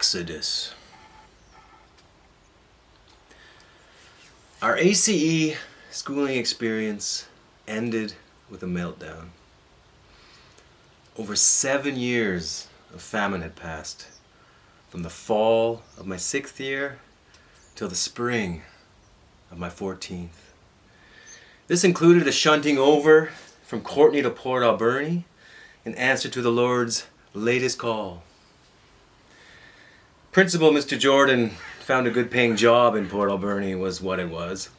Exodus. Our ACE schooling experience ended with a meltdown. Over 7 years of famine had passed, from the fall of my 6th year till the spring of my 14th. This included a shunting over from Courtenay to Port Alberni in answer to the Lord's latest call. Principal Mr. Jordan found a good paying job in Port Alberni was what it was,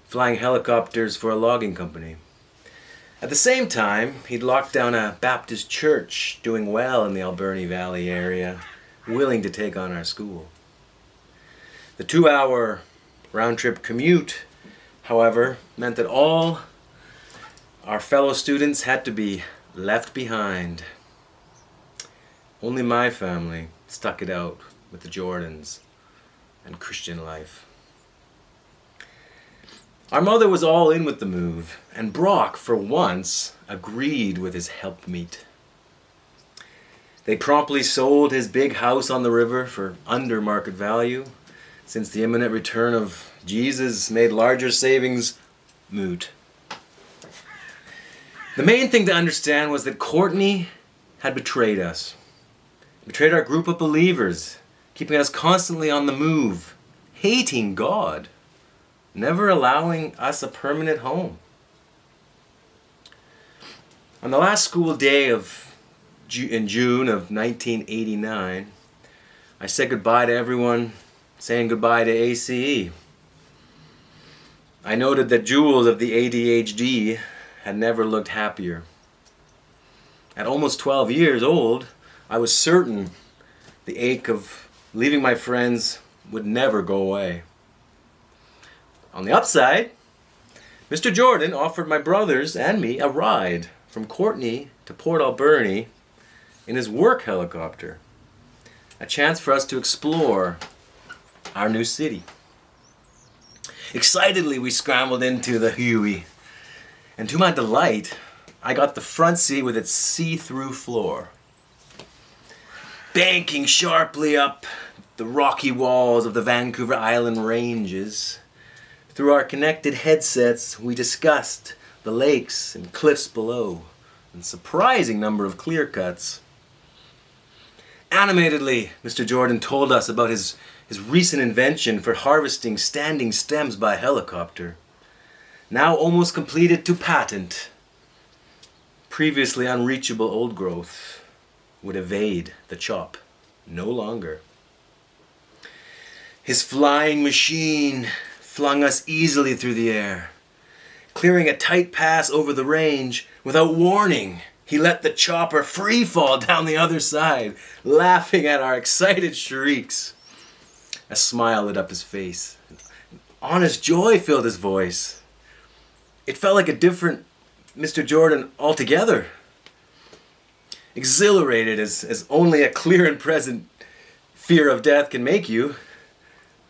flying helicopters for a logging company. At the same time, he'd locked down a Baptist church doing well in the Alberni Valley area, willing to take on our school. The 2-hour round-trip commute, however, meant that all our fellow students had to be left behind. Only my family stuck it out with the Jordans and Christian life. Our mother was all in with the move, and Brock, for once, agreed with his helpmeet. They promptly sold his big house on the river for under market value, since the imminent return of Jesus made larger savings moot. The main thing to understand was that Courtenay had betrayed us, betrayed our group of believers, keeping us constantly on the move, hating God, never allowing us a permanent home. On the last school day in June of 1989, I said goodbye to everyone, saying goodbye to ACE. I noted that Jules of the ADHD had never looked happier. At almost 12 years old, I was certain the ache of leaving my friends would never go away. On the upside, Mr. Jordan offered my brothers and me a ride from Courtenay to Port Alberni in his work helicopter, a chance for us to explore our new city. Excitedly, we scrambled into the Huey, and to my delight, I got the front seat with its see-through floor. Banking sharply up the rocky walls of the Vancouver Island ranges, through our connected headsets, we discussed the lakes and cliffs below, and a surprising number of clear cuts. Animatedly, Mr. Jordan told us about his recent invention for harvesting standing stems by helicopter, now almost completed to patent. Previously unreachable old growth would evade the chop no longer. His flying machine flung us easily through the air. Clearing a tight pass over the range, without warning, he let the chopper free fall down the other side, laughing at our excited shrieks. A smile lit up his face. Honest joy filled his voice. It felt like a different Mr. Jordan altogether. Exhilarated as only a clear and present fear of death can make you,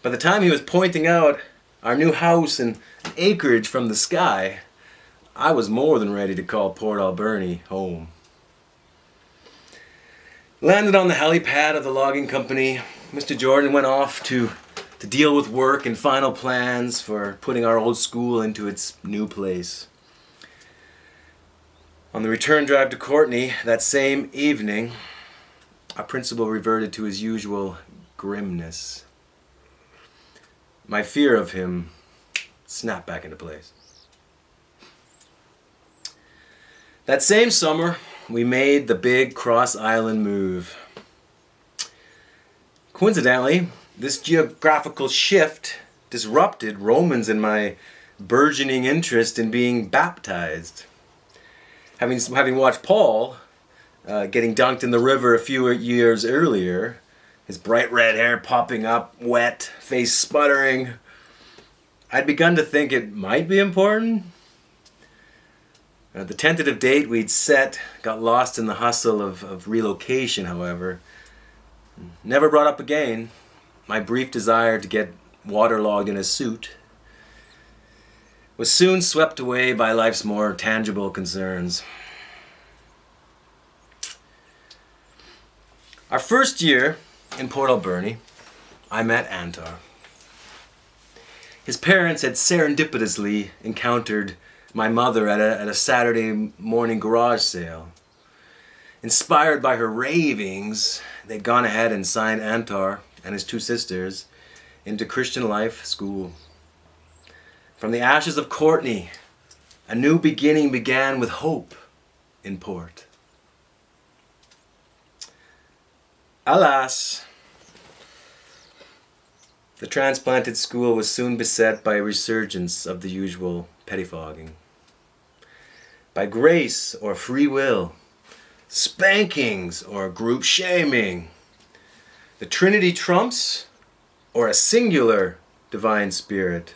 by the time he was pointing out our new house and acreage from the sky, I was more than ready to call Port Alberni home. Landed on the helipad of the logging company, Mr. Jordan went off to deal with work and final plans for putting our old school into its new place. On the return drive to Courtenay that same evening, our principal reverted to his usual grimness. My fear of him snapped back into place. That same summer, we made the big cross-island move. Coincidentally, this geographical shift disrupted Romans and my burgeoning interest in being baptized. Having watched Paul getting dunked in the river a few years earlier, his bright red hair popping up, wet, face sputtering, I'd begun to think it might be important. The tentative date we'd set got lost in the hustle of relocation, however. Never brought up again. My brief desire to get waterlogged in a suit was soon swept away by life's more tangible concerns. Our first year in Port Alberni, I met Antar. His parents had serendipitously encountered my mother at a Saturday morning garage sale. Inspired by her ravings, they'd gone ahead and signed Antar and his two sisters into Christian Life School. From the ashes of Courtney, a new beginning began with hope in Port. Alas, the transplanted school was soon beset by a resurgence of the usual pettifogging. By grace or free will, spankings or group shaming, the Trinity trumps or a singular divine spirit.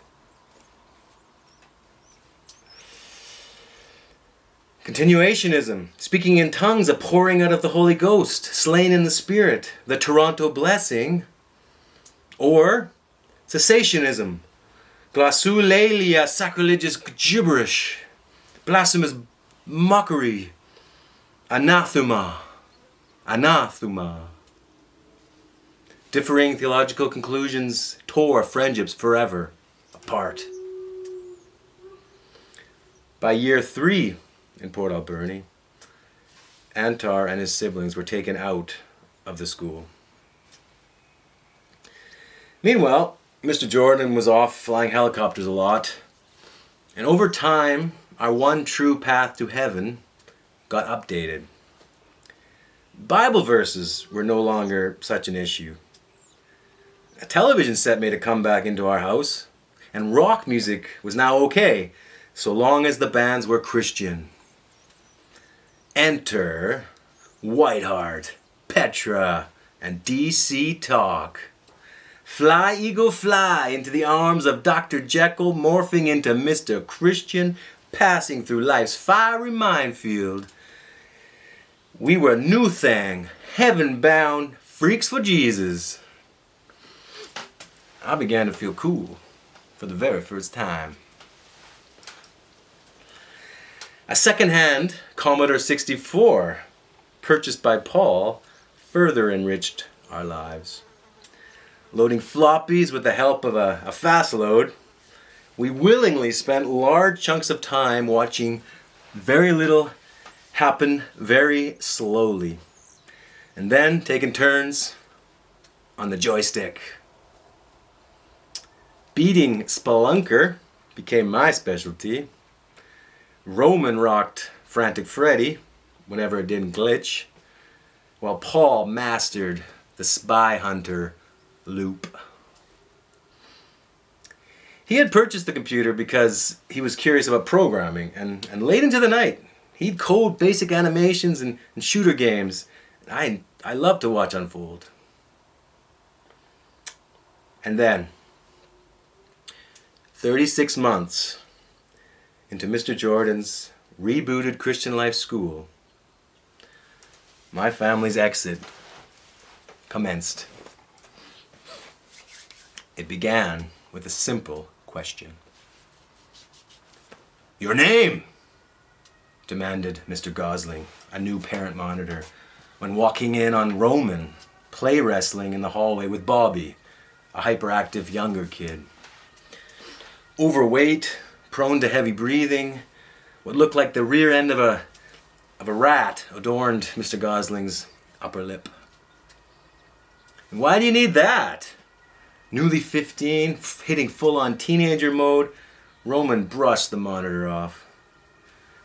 Continuationism, speaking in tongues, a pouring out of the Holy Ghost, slain in the Spirit, the Toronto blessing, or cessationism, glossolalia, sacrilegious gibberish, blasphemous mockery, anathema. Differing theological conclusions tore friendships forever apart. By year 3 in Port Alberni, Antar and his siblings were taken out of the school. Meanwhile, Mr. Jordan was off flying helicopters a lot, and over time, our one true path to heaven got updated. Bible verses were no longer such an issue. A television set made a comeback into our house, and rock music was now okay, so long as the bands were Christian. Enter Whiteheart, Petra, and DC Talk. Fly, eagle, fly into the arms of Dr. Jekyll, morphing into Mr. Christian, passing through life's fiery minefield. We were new thing, heaven-bound freaks for Jesus. I began to feel cool for the very first time. A second-hand Commodore 64, purchased by Paul, further enriched our lives. Loading floppies with the help of a fast load, we willingly spent large chunks of time watching very little happen very slowly, and then taking turns on the joystick. Beating Spelunker became my specialty. Roman rocked Frantic Freddy whenever it didn't glitch, while Paul mastered the Spy Hunter loop. He had purchased the computer because he was curious about programming, and late into the night, he'd code basic animations and shooter games I loved to watch unfold. And then, 36 months into Mr. Jordan's rebooted Christian Life School, my family's exit commenced. It began with a simple question. "Your name?" demanded Mr. Gosling, a new parent monitor, when walking in on Roman play wrestling in the hallway with Bobby, a hyperactive younger kid. Overweight, prone to heavy breathing, what looked like the rear end of a rat adorned Mr. Gosling's upper lip. "And why do you need that?" Newly 15, hitting full-on teenager mode, Roman brushed the monitor off.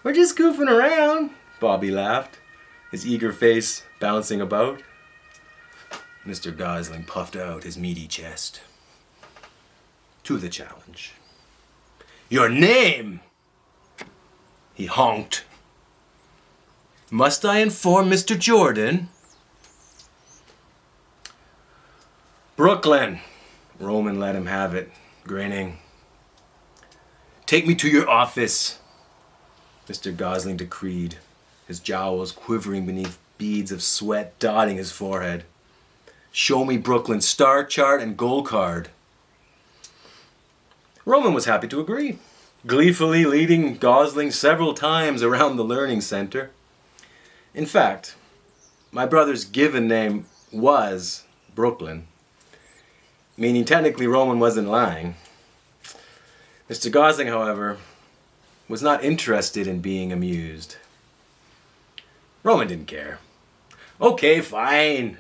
"We're just goofing around," Bobby laughed, his eager face bouncing about. Mr. Gosling puffed out his meaty chest. To the challenge. "Your name!" He honked. "Must I inform Mr. Jordan?" "Brooklyn." Roman let him have it, grinning. "Take me to your office," Mr. Gosling decreed, his jowls quivering beneath beads of sweat dotting his forehead. "Show me Brooklyn's star chart and goal card." Roman was happy to agree, gleefully leading Gosling several times around the learning center. In fact, my brother's given name was Brooklyn, meaning technically Roman wasn't lying. Mr. Gosling, however, was not interested in being amused. Roman didn't care. Okay, fine.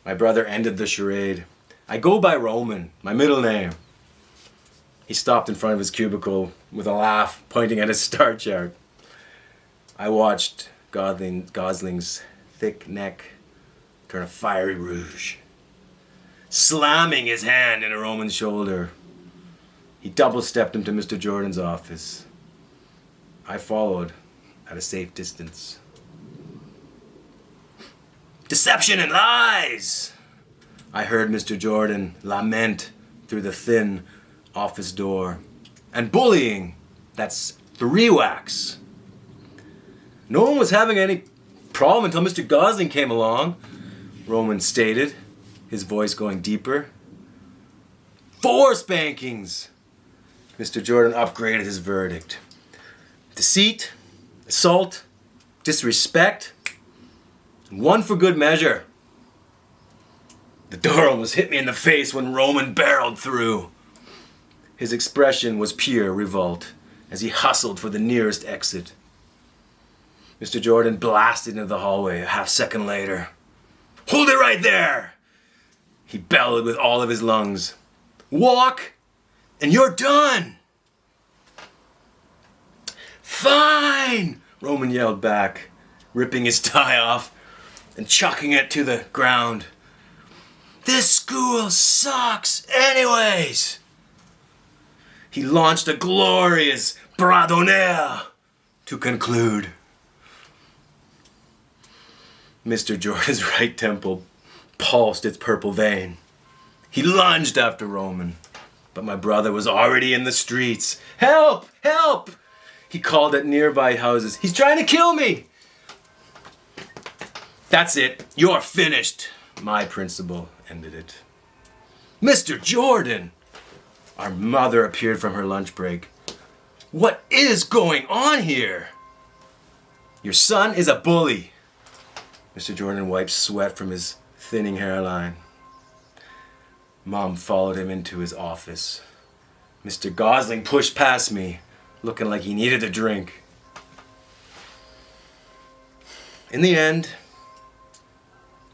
My brother ended the charade. I go by Roman, my middle name. He stopped in front of his cubicle with a laugh, pointing at his star chart. I watched Gosling's thick neck turn a fiery rouge. Slamming his hand in Roman's shoulder, he double-stepped him to Mr. Jordan's office. I followed at a safe distance. Deception and lies! I heard Mr. Jordan lament through the thin office door. And bullying, that's 3 whacks. No one was having any problem until Mr. Gosling came along, Roman stated, his voice going deeper. 4 spankings! Mr. Jordan upgraded his verdict. Deceit, assault, disrespect, and 1 for good measure. The door almost hit me in the face when Roman barreled through. His expression was pure revolt as he hustled for the nearest exit. Mr. Jordan blasted into the hallway a half-second later. Hold it right there! He bellowed with all of his lungs. Walk, and you're done! Fine! Roman yelled back, ripping his tie off and chucking it to the ground. This school sucks anyways! He launched a glorious bras d'honneur to conclude. Mr. Jordan's right temple pulsed its purple vein. He lunged after Roman, but my brother was already in the streets. Help! Help! He called at nearby houses. He's trying to kill me! That's it. You're finished. My principal ended it. Mr. Jordan! Our mother appeared from her lunch break. What is going on here? Your son is a bully. Mr. Jordan wiped sweat from his thinning hairline. Mom followed him into his office. Mr. Gosling pushed past me, looking like he needed a drink. In the end,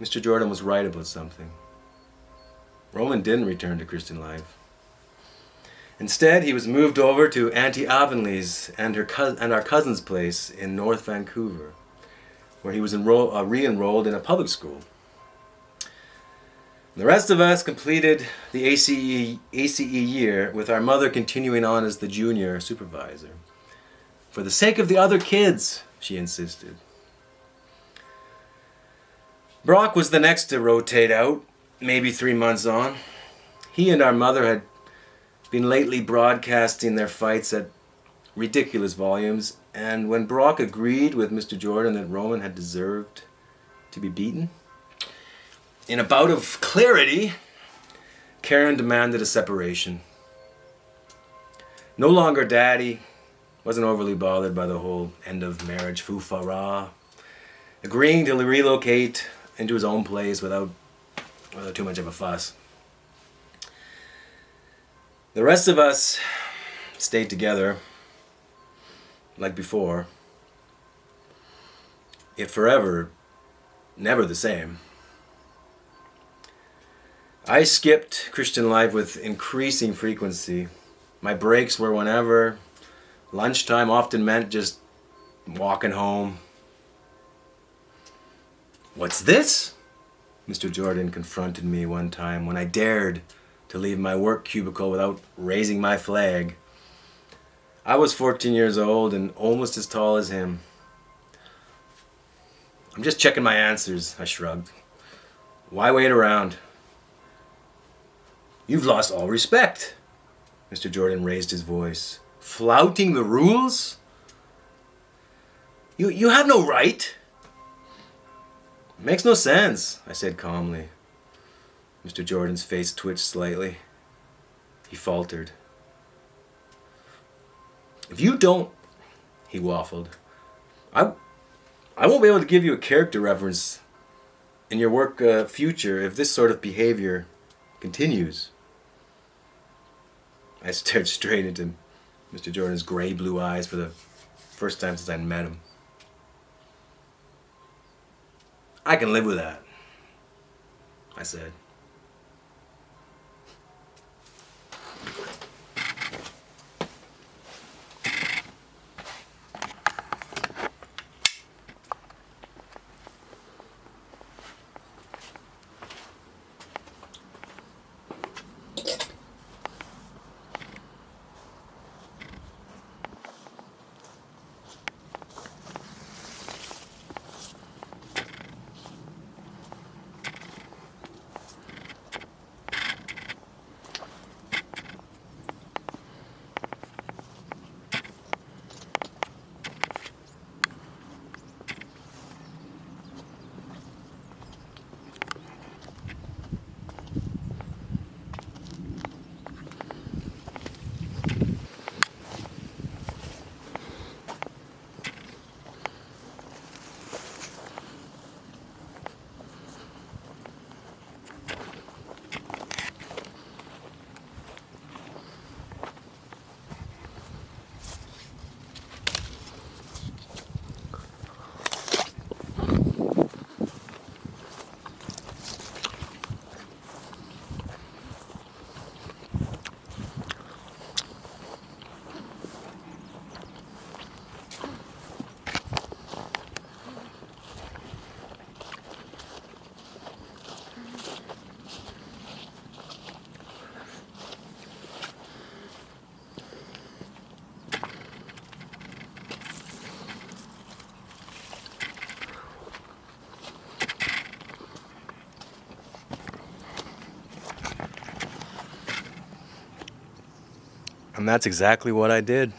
Mr. Jordan was right about something. Roman didn't return to Christian life. Instead, he was moved over to Auntie Avonley's and our cousin's place in North Vancouver, where he was re-enrolled in a public school. The rest of us completed the ACE year with our mother continuing on as the junior supervisor. For the sake of the other kids, she insisted. Brock was the next to rotate out, maybe 3 months on. He and our mother had been lately broadcasting their fights at ridiculous volumes, and when Brock agreed with Mr. Jordan that Roman had deserved to be beaten, in a bout of clarity, Karen demanded a separation. No longer daddy, wasn't overly bothered by the whole end of marriage foo-fa-rah, agreeing to relocate into his own place without too much of a fuss. The rest of us stayed together like before, yet forever, never the same. I skipped Christian life with increasing frequency. My breaks were whenever. Lunchtime often meant just walking home. What's this? Mr. Jordan confronted me one time when I dared to leave my work cubicle without raising my flag. I was 14 years old and almost as tall as him. I'm just checking my answers, I shrugged. Why wait around? You've lost all respect. Mr. Jordan raised his voice. Flouting the rules? You have no right. Makes no sense, I said calmly. Mr. Jordan's face twitched slightly. He faltered. If you don't, he waffled, I won't be able to give you a character reference in your work future if this sort of behavior continues. I stared straight into Mr. Jordan's gray blue eyes for the first time since I met him. I can live with that, I said. And that's exactly what I did.